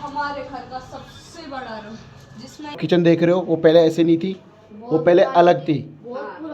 हमारे घर का सबसे बड़ा रूम जिसमें किचन देख रहे हो, वो पहले ऐसे नहीं थी, वो पहले अलग थी।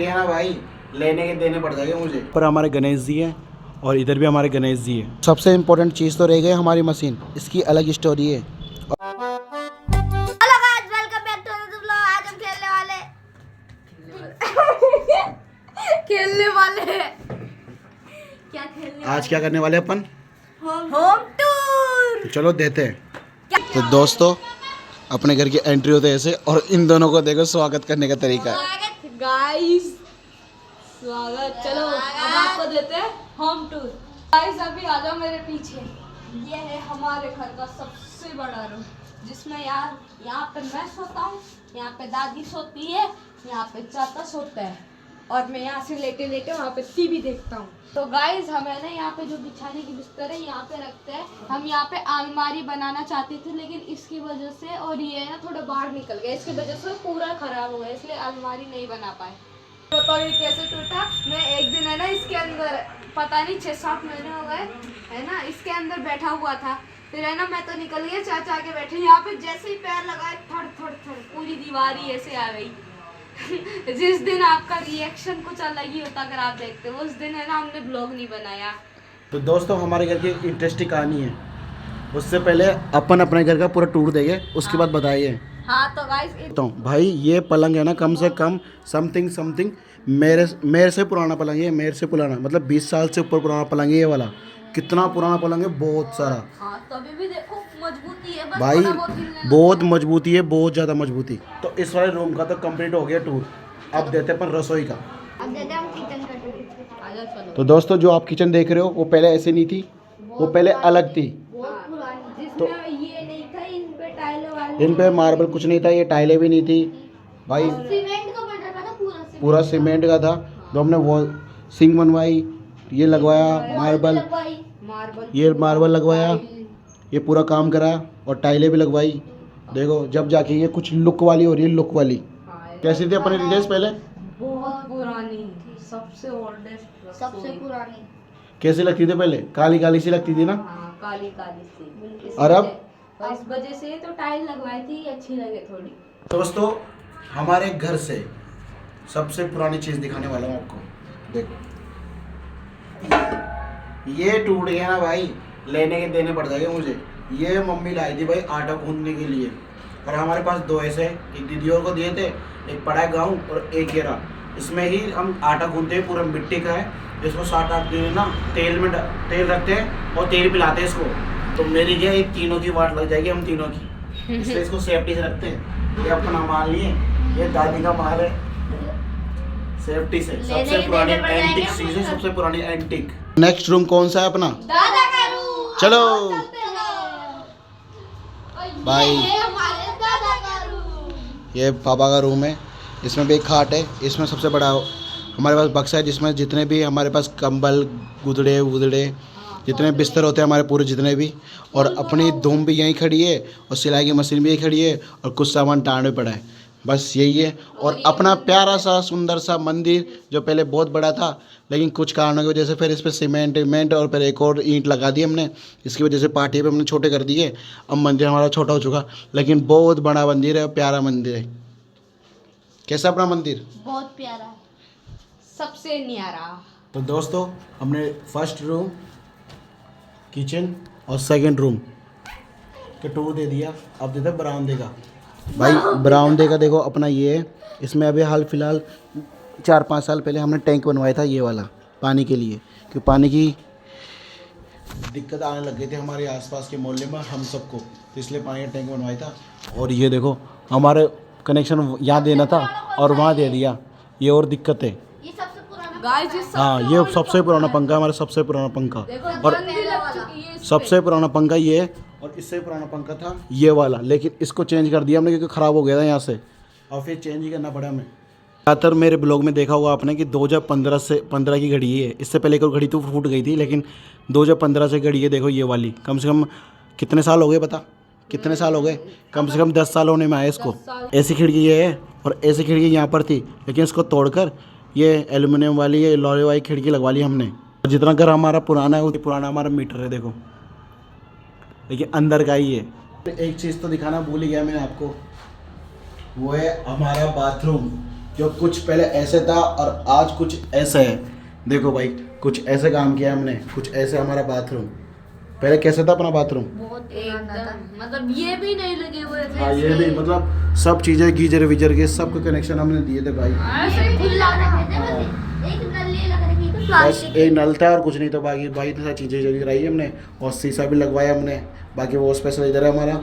ये ना भाई लेने के देने पड़ जाएंगे मुझे। पर हमारे गणेश जी हैं और इधर भी हमारे गणेश जी हैं। सबसे इम्पोर्टेंट चीज़ तो रह गई हमारी मशीन, इसकी अलग स्टोरी है। Hello guys, welcome back to another vlog. आज हम खेलने वाले क्या खेलने आज क्या करने वाले अपन? Home tour. तो चलो देते हैं। तो दोस्तों, अपने घर की एंट्री होते ऐसे, और इन दोनों को देखो स्वागत करने का तरीका। गाइस स्वागत। चलो अब आपको देते हैं होम टूर। गाइस अभी आ जाओ मेरे पीछे। ये है हमारे घर का सबसे बड़ा रूम जिसमें यहाँ पे मैं सोता हूँ, यहाँ पे दादी सोती है, यहाँ पे चाचा सोता है और मैं यहाँ से लेटे लेटे वहाँ पे टीवी देखता हूँ। तो गाइस हमें ना यहाँ पे जो बिछाने की बिस्तर है यहाँ पे रखते हैं। हम यहाँ पे अलमारी बनाना चाहते थे लेकिन इसकी वजह से, और ये ना थोड़ा बाहर निकल गया, इसकी वजह से पूरा खराब हो गया, इसलिए अलमारी नहीं बना पाए। तो ये कैसे टूटा? मैं एक दिन है ना इसके अंदर, पता नहीं 6-7 महीने हो गए है ना, इसके अंदर बैठा हुआ था। फिर है ना मैं तो निकल गया, चाचा के बैठे यहाँ पे, जैसे ही पैर लगाए थड़ थड़ थड़ पूरी दीवार ही ऐसे आ गई। जिस दिन आपका रिएक्शन कुछ अलग ही होता अगर आप देखते हो, उस दिन है ना हमने ब्लॉग नहीं बनाया। तो दोस्तों, हमारे घर की इंटरेस्टिंग कहानी है। उससे पहले अपन अपने घर का पूरा टूर देंगे, उसके बाद बताइए। हाँ तो गाइस तो भाई ये पलंग है ना, कम से कम समथिंग मेरे से पुराना पलंग है, मेरे से पुराना मतलब 20 साल से ऊपर पुराना पलंग है ये वाला। कितना पुराना पलंग है, बहुत सारा। हाँ तो अभी भी देखो मजबूती है, बस भाई थोड़ा बहुत हिलने बहुत मजबूती है, बहुत ज़्यादा मजबूती। तो इस वाले रूम का तो कंप्लीट हो गया टूर। अब देते हैं अपन रसोई का। अब देते हैं हम किचन का टूर। आ जाओ चलो। तो दोस्तों, जो आप किचन देख रहे हो, वो पहले ऐसे नहीं थी, वो पहले अलग थी। बहुत पुरानी, जिसमें ये नहीं था, इन पे टाइल वाले, इन पे मार्बल कुछ नहीं था, ये टाइलें भी नहीं थी भाई, सीमेंट का बन रखा था पूरा सीमेंट का था। जो हमने वो सिंक बनवाई, ये लगवाया मार्बल, ये मार्बल लगवाया, ये पूरा काम करा और टाइलें भी लगवाई। देखो जब जाके ये कुछ लुक वाली हो रही है, लुक वाली। कैसी थी अपने डिटेल्स पहले? बहुत पुरानी, सबसे ओल्डेस्ट, सबसे पुरानी। कैसी लगती थी पहले? काली काली सी लगती थी ना। हाँ काली काली सी। और अब? इस वजह से तो टाइल लगवाई थी, अच्छी लगे थोड़ी। दोस्तों, हमारे घर से सबसे पुरानी चीज़ दिखाने वाला हूँ आपको। देखो ये टूट गया ना भाई, लेने के देने पड़ जाएंगे मुझे। ये मम्मी लाई थी भाई आटा गूंदने के लिए, और हमारे पास 2 ऐसे, एक दीदी और को दिए थे, एक पड़ा है गाँव और एक ये रहा। इसमें ही हम आटा गूंदते हैं, पूरा मिट्टी का है। इसको 7-8 दिन ना तेल रखते हैं और तेल पिलाते हैं इसको। तो मेरी क्या एक तीनों की वाट लग जाएगी, हम तीनों की, इसलिए इसको सेफ्टी से रखते हैं। ये अपना माल लिए, ये दादी का माल है, सेफ्टी से। सबसे पुरानी एंटिक चीज है, सबसे पुरानी एंटिक। नेक्स्ट रूम कौन सा है अपना? दादा का रूम। चलो भाई, ये हमारे दादा का रूम। ये पापा का रूम है। इसमें भी एक खाट है, इसमें सबसे बड़ा हमारे पास बक्सा है, जिसमें जितने भी हमारे पास कंबल गुदड़े वुदड़े जितने बिस्तर होते हैं हमारे पूरे जितने भी, और अपनी धूम भी यहीं खड़ी है, और सिलाई की मशीन भी यहीं खड़ी है, और कुछ सामान टांड में पड़ा है। बस यही है। और अपना प्यारा सा सुंदर सा मंदिर, जो पहले बहुत बड़ा था लेकिन कुछ कारणों की वजह से फिर इस पर सीमेंट और फिर एक और ईंट लगा दी हमने। इसकी वजह से पार्टी पे हमने छोटे कर दिए। अब मंदिर हमारा छोटा हो चुका, लेकिन बहुत बड़ा मंदिर है, प्यारा मंदिर है। कैसा अपना मंदिर? बहुत प्यारा है, सबसे न्यारा। तो दोस्तों, हमने फर्स्ट रूम, किचन और सेकंड रूम के टूर दे दिया। अब देते बरामदे का। भाई बरामदे का देखो अपना ये है। इसमें अभी हाल फिलहाल 4-5 साल पहले हमने टैंक बनवाया था, ये वाला, पानी के लिए, क्योंकि पानी की दिक्कत आने लग गई थी हमारे आसपास के मोहल्ले में हम सबको, तो इसलिए पानी का टैंक बनवाया था। और ये देखो हमारे कनेक्शन यहाँ देना था और वहाँ दे दिया, ये और दिक्कत है। ये सबसे पुराना गाइस ये हाँ, ये सबसे पुराना पंखा, हमारा सबसे पुराना पंखा, देखो और जंग भी लग चुकी है इस सबसे पुराना पंखा ये है। और इससे पुराना पंखा था ये वाला, लेकिन इसको चेंज कर दिया हमने क्योंकि ख़राब हो गया था यहाँ से, और फिर चेंज ही करना पड़ा हमें। ज़्यादातर मेरे ब्लॉग में देखा होगा आपने कि 2015 की घड़ी है। इससे पहले एक और घड़ी तो फूट गई थी, लेकिन 2015 से घड़ी है। देखो ये वाली, कम से कम कितने साल हो गए बता? कितने साल हो गए? कम से कम 10 साल होने में आए इसको। ऐसी खिड़की ये है और ऐसी खिड़की यहाँ पर थी, लेकिन इसको तोड़कर ये एल्युमिनियम वाली, ये लोहे वाली खिड़की लगवा ली हमने। जितना घर हमारा पुराना है उतना पुराना हमारा मीटर है देखो, लेकिन अंदर का ही है। एक चीज़ तो दिखाना भूल ही गया मैंने आपको, वो है हमारा बाथरूम, जो कुछ पहले ऐसे था और आज कुछ ऐसा है। देखो भाई, कुछ ऐसे काम किया हमने, कुछ ऐसे हमारा बाथरूम। पहले कैसे था अपना बाथरूम? बहुत एकदम, मतलब ये भी नहीं लगे हुए थे। हाँ, ये भी मतलब सब चीज़ें गीजर वीजर के सबके कनेक्शन हमने दिए थे भाई। ऐसे ही खुला था। एक नली लग रही थी बस प्लास्टिक एक नल था और कुछ नहीं था, बाकी भाई इतनी सारी चीज़ें जल्दी कराई हमने और शीशा भी लगवाया हमने। बाकी वो स्पेशल इधर है हमारा।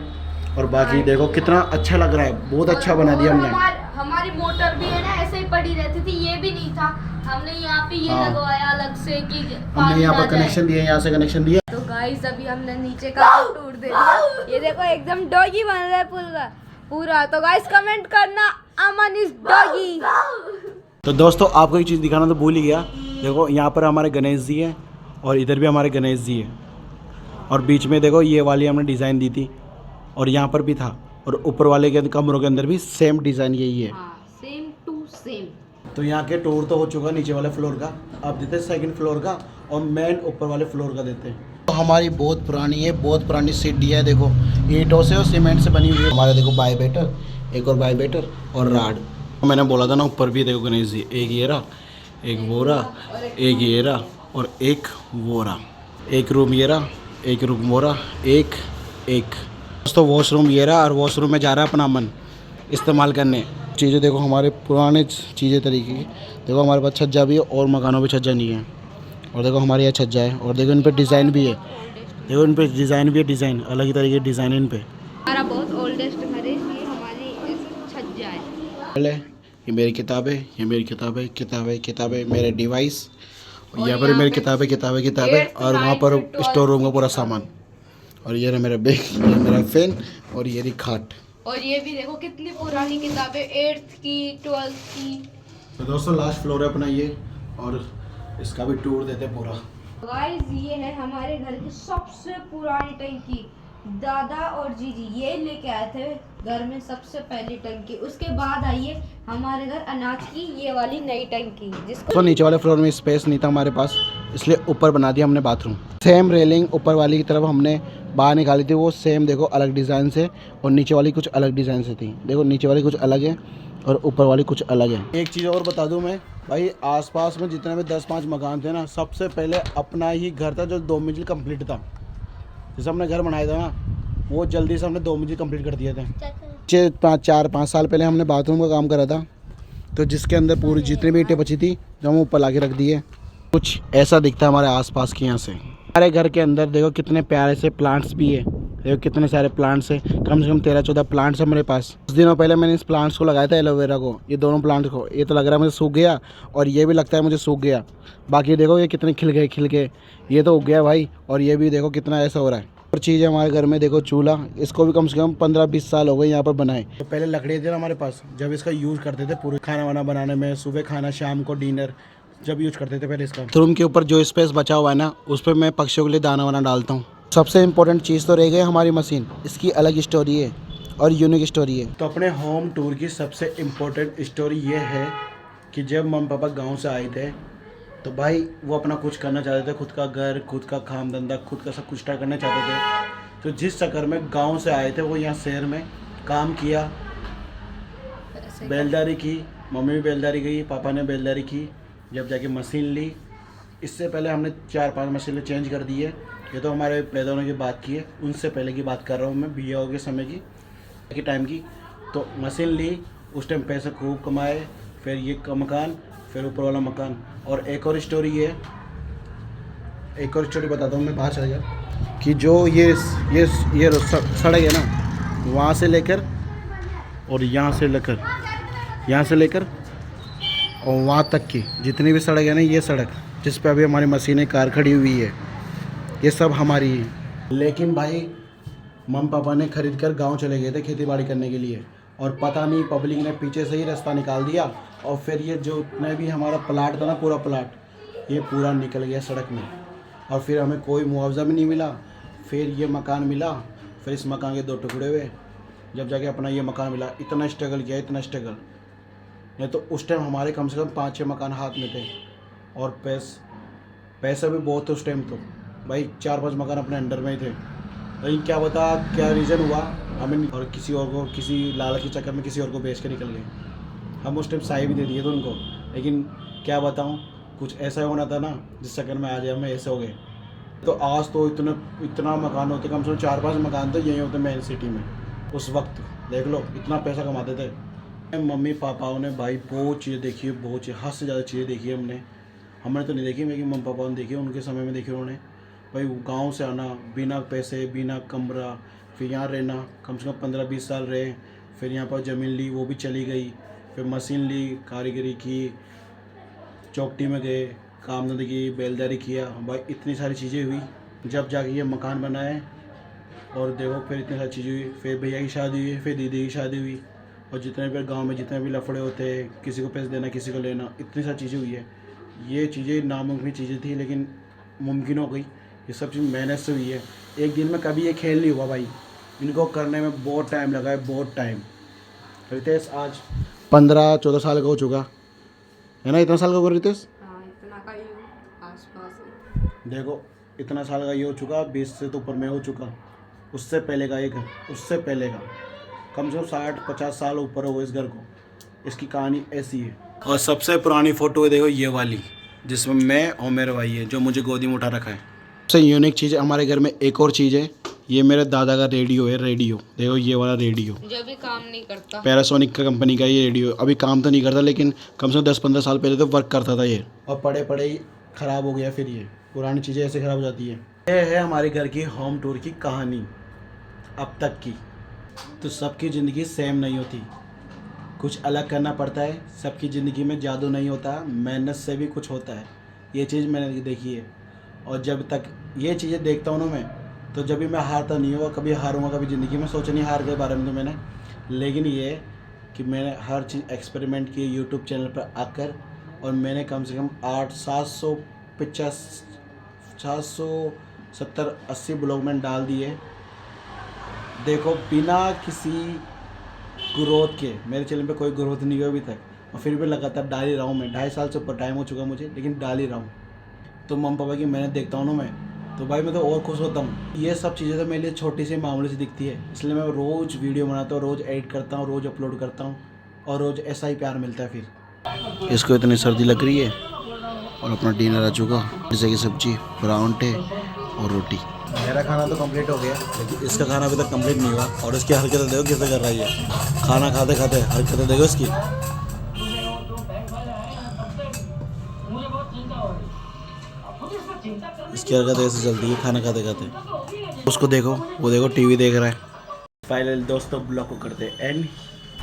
और बाकी देखो कितना अच्छा लग रहा है, बहुत अच्छा बना दिया हमने। हमारी मोटर भी है ना ऐसे ही पड़ी रहती थी, ये भी नहीं था, हमने यहाँ पे ये हाँ। लगवाया अलग से कि हमने यहाँ पर कनेक्शन दिया, यहाँ से कनेक्शन दिया। तो गाइस अभी हमने नीचे का टूर दे दिया। ये देखो एकदम डॉगी बन रहा है पूरा। तो गाइस कमेंट करना अमन इज डॉगी। तो दोस्तों आपको एक चीज़ दिखाना तो भूल ही गया। देखो यहाँ पर हमारे गणेश जी हैं और इधर भी हमारे गणेश जी हैं और बीच में देखो ये वाली हमने डिज़ाइन दी थी और यहाँ पर भी था और ऊपर वाले के कमरों के अंदर भी सेम डिज़ाइन यही है। Same to same. तो यहाँ के टूर तो हो चुका नीचे वाले फ्लोर का, अब देते हैं सेकंड फ्लोर का और मेन ऊपर वाले फ्लोर का देते हैं। तो हमारी बहुत पुरानी सीढ़ी है, देखो ईंटों से और सीमेंट से बनी हुई है। हमारे देखो बाय बेटर, एक और बाय बेटर और राड। मैंने बोला था ना ऊपर भी देखो गणेश जी, एक ये रहा, एक वो रहा, एक ये रहा और एक वो रहा। एक रूम ये रहा, एक रूम वो रहा, एक दोस्तों वॉशरूम ये रहा और वॉशरूम में जा रहा है अपना मन इस्तेमाल करने। चीज़ें देखो हमारे पुराने चीज़ें तरीके की। देखो हमारे पास छज्जा भी है और मकानों पे छज्जा नहीं है। और देखो हमारे यहाँ छज्जा है और देखो इन पे डिज़ाइन भी है। देखो इन पे डिज़ाइन भी है, डिज़ाइन अलग ही तरीके की डिज़ाइन इन पे। हमारा बहुत ओल्डेस्ट घर है, ये हमारी ऐसे छज्जा है। पहले ये मेरी किताबें, ये मेरी किताबें मेरे डिवाइस, यहाँ पर मेरी किताबें और वहाँ पर स्टोर रूम का पूरा सामान। और ये रहा मेरा बैग, ये मेरा फैन और ये रही खाट। और ये भी देखो कितनी पुरानी किताबें, 8th की 12th की। तो दोस्तों लास्ट फ्लोर है अपना ये और इसका भी टूर देते पूरा। गाइस ये है हमारे घर की सबसे पुरानी टंकी। दादा और जीजी ये लेके आए थे घर में सबसे पहली टंकी। उसके बाद आई है हमारे घर अनाज की ये वाली नई टंकी, जिसको तो नीचे वाले फ्लोर में स्पेस नहीं था हमारे पास, इसलिए ऊपर बना दिया हमने बाथरूम। सेम रेलिंग ऊपर वाली की तरफ हमने बाहर निकाली थी, वो सेम देखो अलग डिज़ाइन से और नीचे वाली कुछ अलग डिज़ाइन से थी। देखो नीचे वाली कुछ अलग है और ऊपर वाली कुछ अलग है। एक चीज़ और बता दूं मैं भाई, आसपास में जितने भी 10-5 मकान थे ना, सबसे पहले अपना ही घर था जो 2 मंजिल कंप्लीट था। जैसे हमने घर बनाया था ना, वो जल्दी से हमने 2 मंजिल कंप्लीट कर दिए थे। 4-5 साल पहले हमने बाथरूम का काम करा था, तो जिसके अंदर पूरी जितनी भी ईंटें बची थी जो हम ऊपर ला के रख दिए। कुछ ऐसा दिखता है हमारे आसपास के यहाँ से। हमारे घर के अंदर देखो कितने प्यारे से प्लांट्स भी है, देखो कितने सारे प्लांट्स हैं, कम से कम 13-14 प्लांट्स है मेरे पास। कुछ दिनों पहले मैंने इस प्लांट्स को लगाया था, एलोवेरा को, ये दोनों प्लांट्स को। ये तो लग रहा है मुझे सूख गया और ये भी लगता है मुझे सूख गया। बाकी देखो ये कितने खिल गए, ये तो उग गया भाई। और ये भी देखो कितना ऐसा हो रहा है। और चीज़ है हमारे घर में, देखो चूल्हा, इसको भी कम से कम 15-20 साल हो गए यहाँ पर बनाए। तो पहले लकड़ी थे ना हमारे पास, जब इसका यूज़ करते थे पूरे खाना वाना बनाने में, सुबह खाना शाम को डिनर, जब यूज करते थे पहले इसका। रूम के ऊपर जो स्पेस बचा हुआ है ना, उस पर मैं पक्षियों के लिए दाना वाना डालता हूँ। सबसे इम्पोर्टेंट चीज़ तो रह गई हमारी मशीन, इसकी अलग स्टोरी है और यूनिक स्टोरी है। तो अपने होम टूर की सबसे इम्पोर्टेंट स्टोरी ये है कि जब मम्मी पापा गांव से आए थे तो भाई वो अपना कुछ करना चाहते थे, खुद का घर, खुद का काम धंधा, खुद का सब कुछ स्टार्ट करना चाहते थे। तो जिस चक्कर में गाँव से आए थे वो यहाँ शहर में काम किया, बैलदारी की, मम्मी भी बैलदारी की, पापा ने बैलदारी की, जब जाके मशीन ली। इससे पहले हमने 4-5 मशीनें चेंज कर दी है। ये तो हमारे पैदा होने की बात की है, उनसे पहले की बात कर रहा हूँ मैं, भैया के समय की टाइम की। तो मशीन ली, उस टाइम पैसे खूब कमाए, फिर ये मकान, फिर ऊपर वाला मकान। और एक और स्टोरी है, एक और स्टोरी बताता हूँ मैं, बाहर चला गया कि जो ये सड़क है ना, वहाँ से लेकर और यहाँ से लेकर और वहाँ तक की जितनी भी सड़क है ना, ये सड़क जिस पे अभी हमारी मशीनें कार खड़ी हुई है, ये सब हमारी है। लेकिन भाई मम्मी पापा ने खरीद कर गाँव चले गए थे खेती बाड़ी करने के लिए, और पता नहीं पब्लिक ने पीछे से ही रास्ता निकाल दिया और फिर ये जो इतना भी हमारा प्लाट था ना, पूरा प्लाट ये पूरा निकल गया सड़क में। और फिर हमें कोई मुआवजा भी नहीं मिला। फिर ये मकान मिला, फिर इस मकान के 2 टुकड़े हुए, जब जाके अपना ये मकान मिला। इतना स्ट्रगल किया, इतना स्ट्रगल, नहीं तो उस टाइम हमारे कम से कम 5-6 मकान हाथ में थे और पैसे भी बहुत थे उस टाइम। तो भाई 4-5 मकान अपने अंडर में ही थे। लेकिन क्या बता क्या रीज़न हुआ हमें, और किसी और को, किसी लालच के चक्कर में किसी और को बेच के निकल गए। हम उस टाइम साई भी दे दिए थे उनको, लेकिन क्या बताऊं, कुछ ऐसा होना था ना जिस चक्कर में आज हम ऐसे हो गए। तो आज तो इतना मकान होते, कम से कम 4-5 मकान तो यहीं होते मेन सिटी में। उस वक्त देख लो इतना पैसा कमाते थे। मम्मी पापाओं ने भाई बहुत चीज़ें देखी है, बहुत चीज़ें, हद से ज़्यादा चीज़ें देखी है हमने तो नहीं देखी, लेकिन मम्मी पापाओं ने देखी, उनके समय में देखी उन्होंने। भाई गांव से आना बिना पैसे, बिना कमरा, फिर यहाँ रहना, कम से कम 15-20 साल रहे, फिर यहाँ पर ज़मीन ली वो भी चली गई, फिर मशीन ली, कारीगरी की, चौकटी में गए, काम धंधे की, बैलदारी किया, भाई इतनी सारी चीज़ें हुई। जब जाके ये मकान बनाए और देखो फिर इतनी सारी चीज़ें हुई, फिर भैया की शादी हुई, फिर दीदी की शादी हुई, और जितने भी गांव में जितने भी लफड़े होते हैं, किसी को पैसे देना, किसी को लेना, इतनी सारी चीज़ें हुई है। ये चीज़ें नामुमकिन चीज़ें थी लेकिन मुमकिन हो गई। ये सब चीज़ मेहनत से हुई है, एक दिन में कभी ये खेल नहीं हुआ भाई, इनको करने में बहुत टाइम लगा है, बहुत टाइम। रितेश आज 15-14 साल का हो चुका है ना, इतना साल का होगा रितेश? हाँ इतना का ही आसपास। देखो इतना साल का ये हो चुका, 20 से तो ऊपर मैं हो चुका। उससे पहले का एक, उससे पहले का कम से कम 60-50 साल ऊपर हो इस घर को। इसकी कहानी ऐसी है। और सबसे पुरानी फ़ोटो है देखो ये वाली, जिसमें मैं और मेरा भाई है, जो मुझे गोदी में उठा रखा है। सबसे यूनिक चीज़ है हमारे घर में, एक और चीज़ है, ये मेरे दादा का रेडियो है। रेडियो देखो, ये वाला रेडियो जो भी काम नहीं करता, पैनासोनिक का कंपनी का ये रेडियो। अभी काम तो नहीं करता लेकिन कम से कम 10-15 साल पहले तो वर्क करता था ये, और पड़े पड़े ही ख़राब हो गया। फिर ये पुरानी चीज़ें ऐसे ख़राब हो जाती है। ये है हमारे घर की होम टूर की कहानी अब तक की। तो सबकी ज़िंदगी सेम नहीं होती, कुछ अलग करना पड़ता है। सबकी ज़िंदगी में जादू नहीं होता, मेहनत से भी कुछ होता है। ये चीज़ मैंने देखी है, और जब तक ये चीज़ें देखता हूँ ना मैं, तो जब भी मैं हारता नहीं हुआ, कभी हारूंगा कभी ज़िंदगी में, सोचा नहीं हार के बारे में तो मैंने, लेकिन ये कि मैंने हर चीज़ एक्सपेरिमेंट की यूट्यूब चैनल पर आकर, और मैंने कम से कम 770-80 ब्लॉग में डाल दिए। देखो बिना किसी ग्रोथ के मेरे चैनल पे कोई ग्रोथ नहीं हुई अभी तक, और फिर भी लगातार डाल ही रहा हूँ मैं। 2.5 साल से ऊपर टाइम हो चुका मुझे, लेकिन डाल ही रहा हूँ। तो मम्मी पापा की मेहनत देखता हूँ ना मैं, तो भाई मैं तो और खुश होता हूँ। ये सब चीज़ें तो मेरे लिए छोटी सी मामूली सी दिखती है, इसलिए मैं रोज़ वीडियो बनाता हूँ, रोज़ एडिट करता हूँ, रोज़ अपलोड करता हूँ, और रोज़ ऐसा ही प्यार मिलता है। फिर इसको इतनी सर्दी लग रही है, और अपना डिनर आ चुका, जैसे की सब्जी, परांठे और रोटी। मेरा खाना तो कंप्लीट हो गया, लेकिन इसका खाना अभी तक कंप्लीट नहीं हुआ। और इसकी हरकतें देखो कैसे कर रही है, खाना खाते खाते हरकतें देखो इसकी। इसकी हरकत ऐसे चलती है खाना खाते खाते। उसको देखो, वो देखो टीवी देख रहा है। फाइनल दोस्तों ब्लॉग को करते हैं एंड।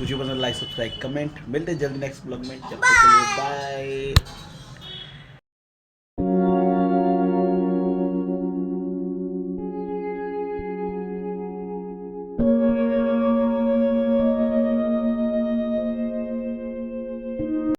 मुझे पसंद, लाइक, सब्सक्राइब, कमेंट। मिलते हैं जल्दी नेक्स्ट ब्लॉग में, जब तक के लिए बाय।